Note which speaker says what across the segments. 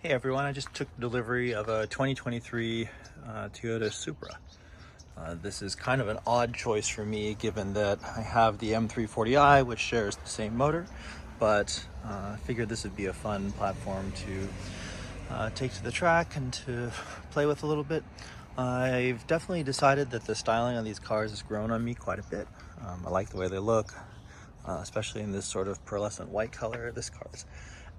Speaker 1: Hey everyone, I just took delivery of a 2023 Toyota Supra. This is kind of an odd choice for me given that I have the M340i, which shares the same motor, but I figured this would be a fun platform to take to the track and to play with a little bit. I've definitely decided that the styling on these cars has grown on me quite a bit. I like the way they look, especially in this sort of pearlescent white color. This car is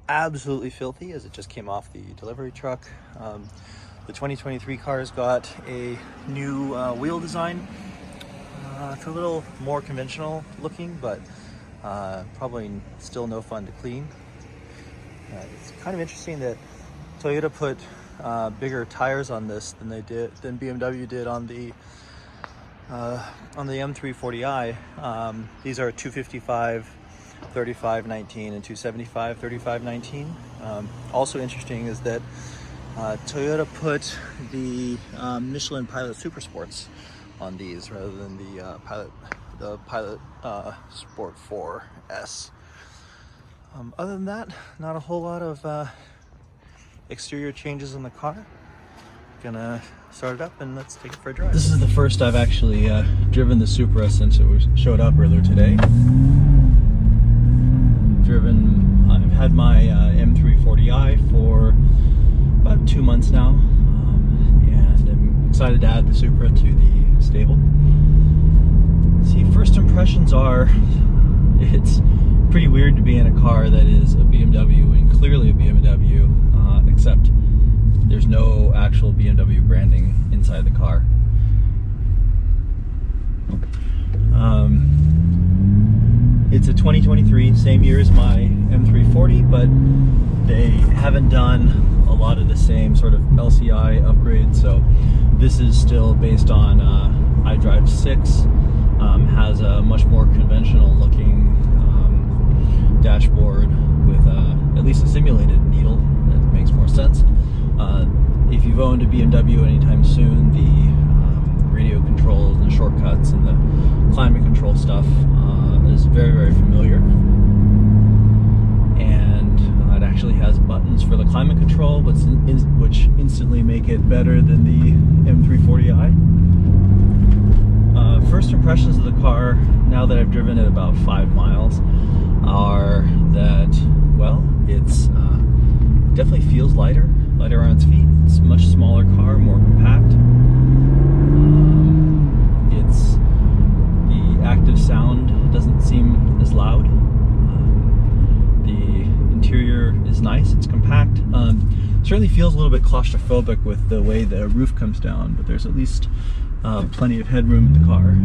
Speaker 1: absolutely filthy as it just came off the delivery truck. The 2023 car's got a new wheel design. It's a little more conventional looking, but probably still no fun to clean. It's kind of interesting that Toyota put bigger tires on this than BMW did on the M340i. These are 255 35/19 and 275 35/19. Also interesting is that Toyota put the Michelin Pilot Super Sports on these rather than the Pilot Sport 4S. Other than that, not a whole lot of exterior changes in the car. Gonna start it up and let's take it for a drive. This is the first I've actually driven the Supra since it showed up earlier today. I've had my M340i for about 2 months now, and I'm excited to add the Supra to the stable. See, first impressions are, it's pretty weird to be in a car that is a BMW and clearly a BMW, except there's no actual BMW branding inside the car. It's a 2023, same year as my M340, but they haven't done a lot of the same sort of LCI upgrades, so this is still based on iDrive 6, has a much more conventional looking dashboard with at least a simulated needle. That makes more sense. If you've owned a BMW anytime soon, the radio controls and the shortcuts and the climate control stuff is very, very familiar. And it actually has buttons for the climate control, which instantly make it better than the M340i. First impressions of the car, now that I've driven it about 5 miles, are that, well, it's definitely feels lighter on its feet. It's a much smaller car, more compact. The active sound doesn't seem as loud. The interior is nice, it's compact. Certainly feels a little bit claustrophobic with the way the roof comes down, but there's at least plenty of headroom in the car.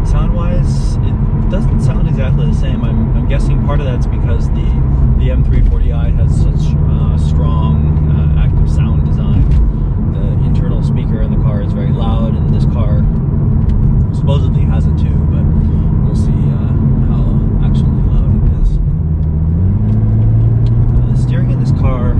Speaker 1: Sound-wise, it doesn't sound exactly the same. I'm guessing part of that's because the M340i has such strong active sound design. The internal speaker in the car is very loud, and this car supposedly has it too, but we'll see how actually loud it is. The steering in this car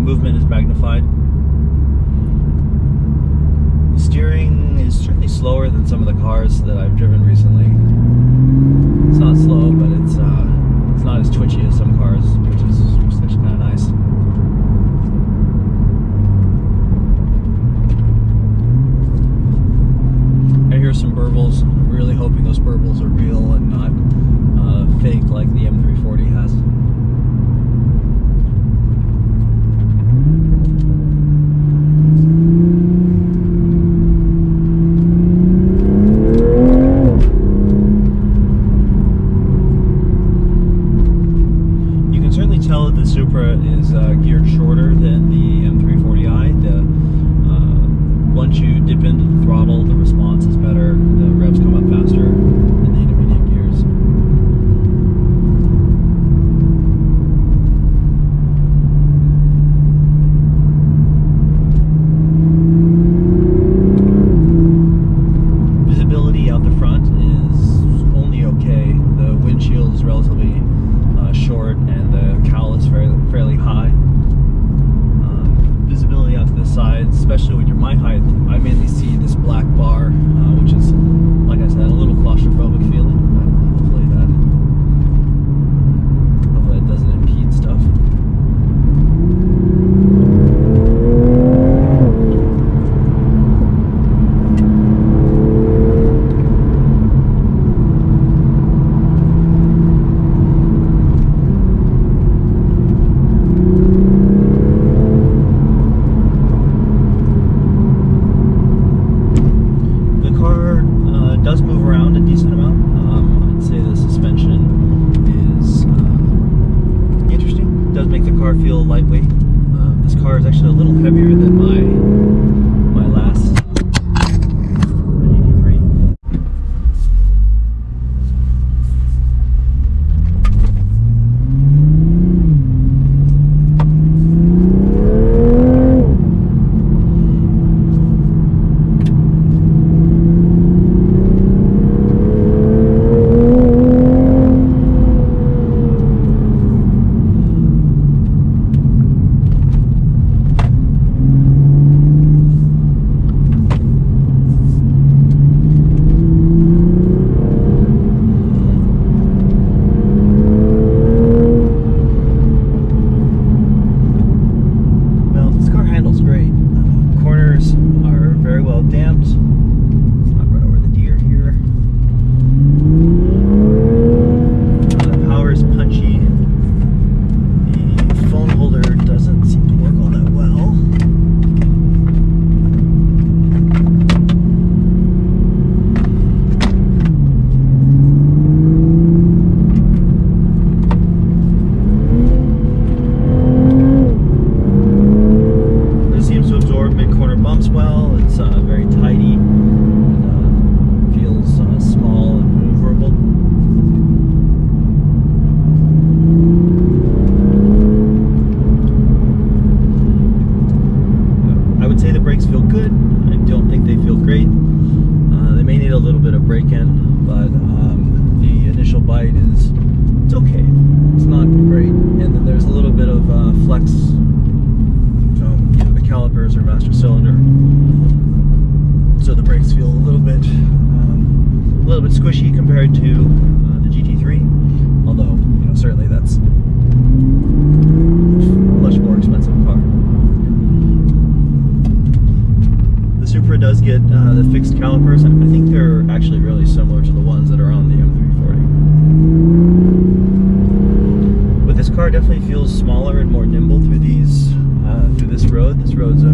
Speaker 1: movement is magnified. The steering is certainly slower than some of the cars that I've driven recently. It's not slow, but it's not as twitchy as some cars, which is actually kind of nice. I hear some burbles. I'm really hoping those burbles are real and not fake like the M340 has. You can certainly tell that the Supra is geared shorter than the M340i. Once you dip into the throttle, the response is better. The revs come up faster in the intermediate gears. Visibility out the front is only okay. The windshield is relatively short and the cowl is fairly high. Visibility out to the sides, especially when you're my height, I mainly see this black bar, which is, like I said, a little claustrophobic feeling, but hopefully that doesn't impede stuff. Does move around a decent amount. I'd say the suspension is interesting. It does make the car feel lightweight. This car is actually a little heavier than my last GT3. Flex, the calipers or master cylinder, so the brakes feel a little bit squishy compared to the GT3. Although certainly that's a much more expensive car. The Supra does get the fixed calipers. I think they're actually really similar to the ones that are on the M340. But this car definitely feels smaller and more nimble through this road. This road's a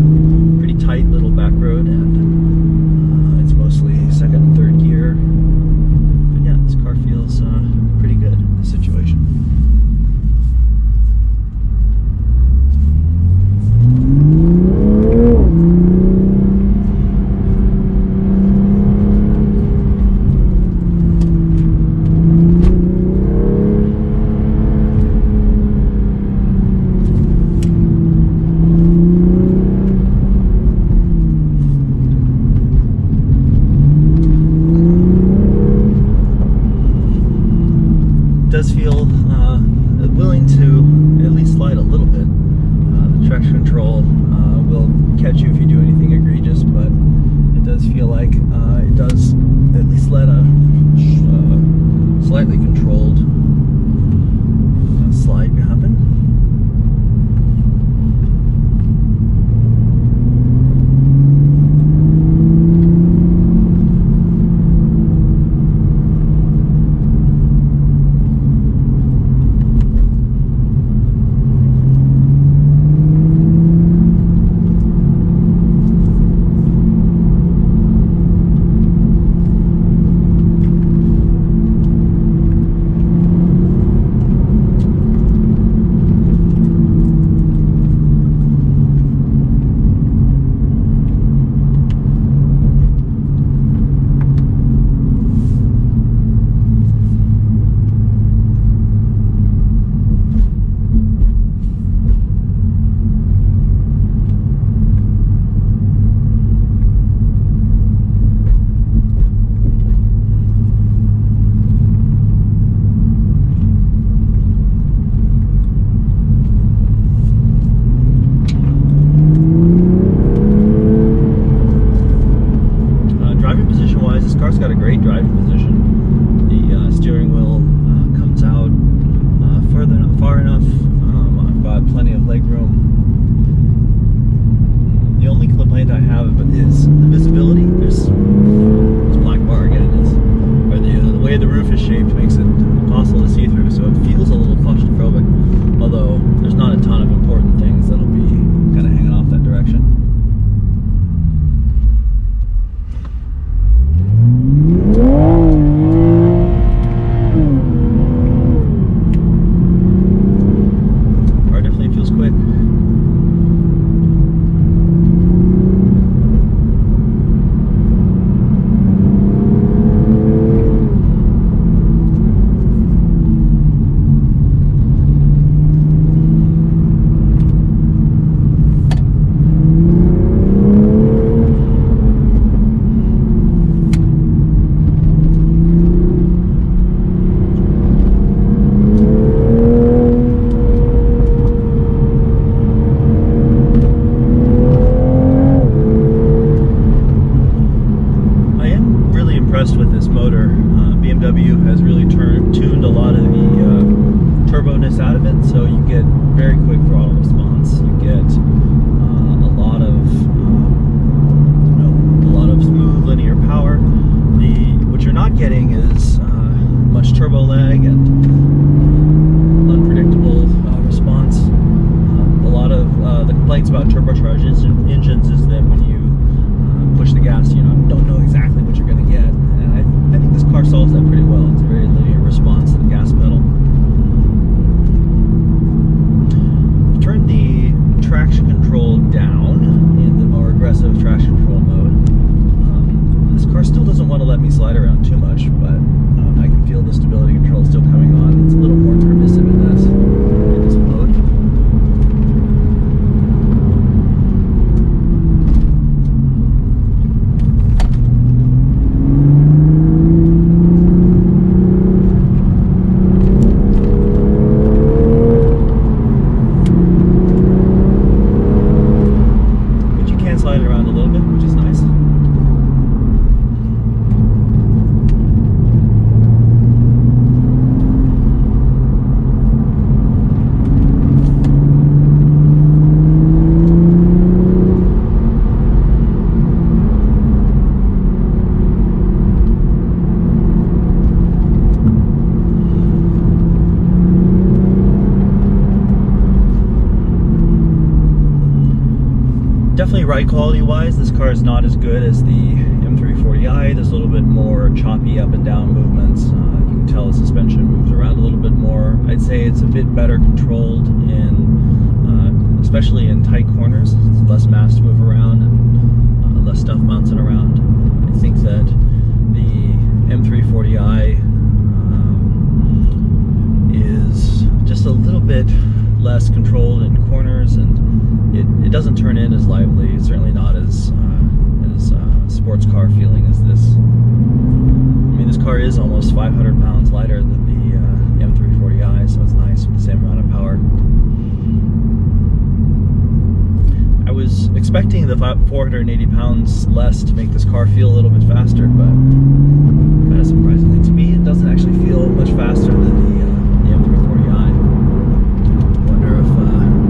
Speaker 1: pretty tight little back road, and it's mostly second and third gear. But yeah, this car feels pretty good in this situation. about turbocharged engines is that when you push the gas, you don't know exactly what you're going to get. And I think this car solves that pretty well. It's a very linear response to the gas pedal. I've turned the traction control down in the more aggressive traction control mode. This car still doesn't want to let me slide around too much, but I can feel the stability control still coming on. It's a little more permissive in this mode. But you can slide it around a little bit, which is nice. Definitely ride quality wise, this car is not as good as the M340i. There's a little bit more choppy up and down movements. You can tell the suspension moves around a little bit more. I'd say it's a bit better controlled especially in tight corners. It's less mass to move around and less stuff bouncing around. I think that the M340i is just a little bit less controlled in corners, and it doesn't turn in as lively. It's certainly not as sports car feeling as this. I mean, this car is almost 500 pounds lighter than the M340i, so it's nice with the same amount of power. I was expecting the 480 pounds less to make this car feel a little bit faster, but kind of surprisingly to me, it doesn't actually feel much faster than the M340i. Wonder if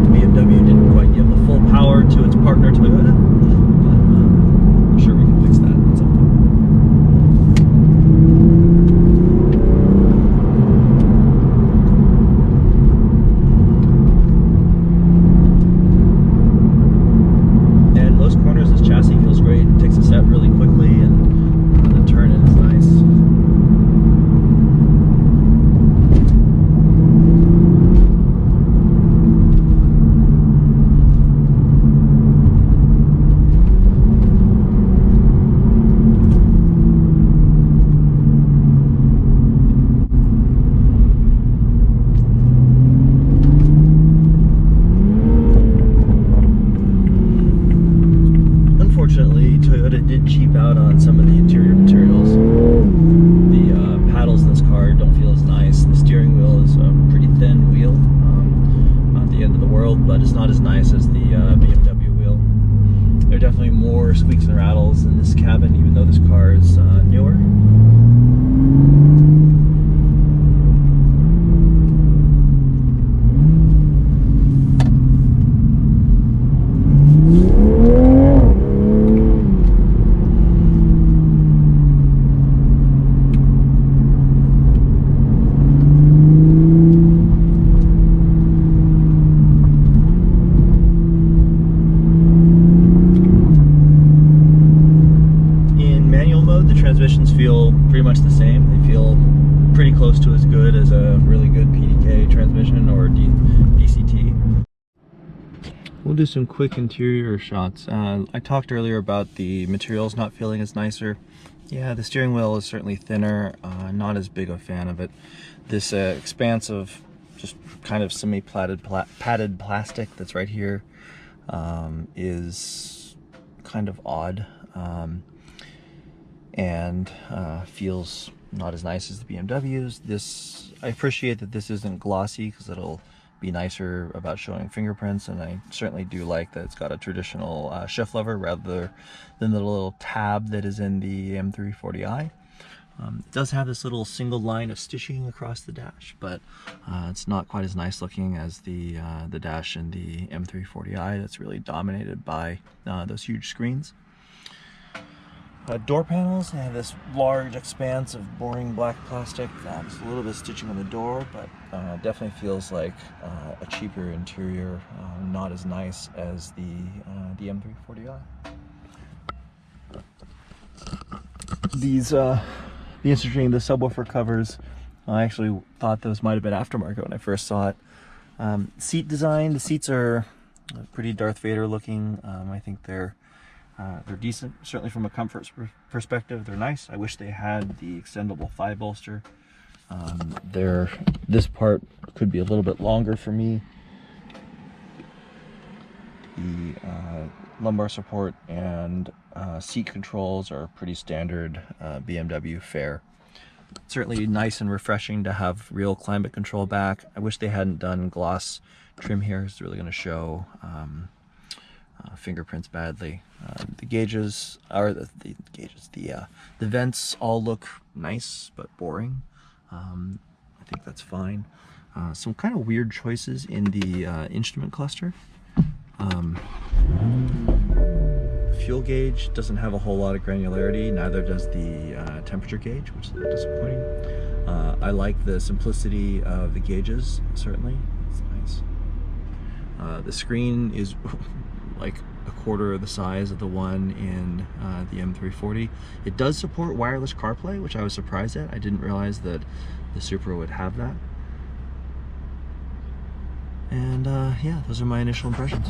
Speaker 1: BMW didn't quite give the full power to its partner Toyota, but I'm sure we can fix that at some point. And most corners, this chassis feels great. It takes a set really quickly, and the turn in is nice. Unfortunately, Toyota did cheap out on some of the interior materials. The paddles in this car don't feel as nice. The steering wheel is a pretty thin wheel. Not the end of the world, but it's not as nice as the BMW wheel. There are definitely more squeaks and rattles in this cabin, even though this car is newer. Transmissions feel pretty much the same. They feel pretty close to as good as a really good PDK transmission or DCT. We'll do some quick interior shots. I talked earlier about the materials not feeling as nicer. Yeah, the steering wheel is certainly thinner. Not as big a fan of it. This expanse of just kind of semi-padded plastic that's right here is kind of odd. And feels not as nice as the BMWs. I appreciate that this isn't glossy because it'll be nicer about showing fingerprints, and I certainly do like that it's got a traditional shift lever rather than the little tab that is in the M340i. It does have this little single line of stitching across the dash, but it's not quite as nice looking as the dash in the M340i that's really dominated by those huge screens. Door panels, they have this large expanse of boring black plastic. There's a little bit of stitching on the door, but definitely feels like a cheaper interior, not as nice as the M340i. These, the interesting, the subwoofer covers, I actually thought those might have been aftermarket when I first saw it. Seat design, the seats are pretty Darth Vader looking. I think they're decent, certainly from a comfort perspective. They're nice. I wish they had the extendable thigh bolster. This part could be a little bit longer for me. The lumbar support and seat controls are pretty standard BMW fare. Certainly nice and refreshing to have real climate control back. I wish they hadn't done gloss trim here. It's really going to show fingerprints badly. The gauges are the vents all look nice but boring. I think that's fine. Some kind of weird choices in the instrument cluster. The fuel gauge doesn't have a whole lot of granularity, neither does the temperature gauge, which is a little disappointing. I like the simplicity of the gauges, certainly. It's nice. The screen is like a quarter of the size of the one in the M340. It does support wireless CarPlay, which I was surprised at. I didn't realize that the Supra would have that. And yeah, those are my initial impressions.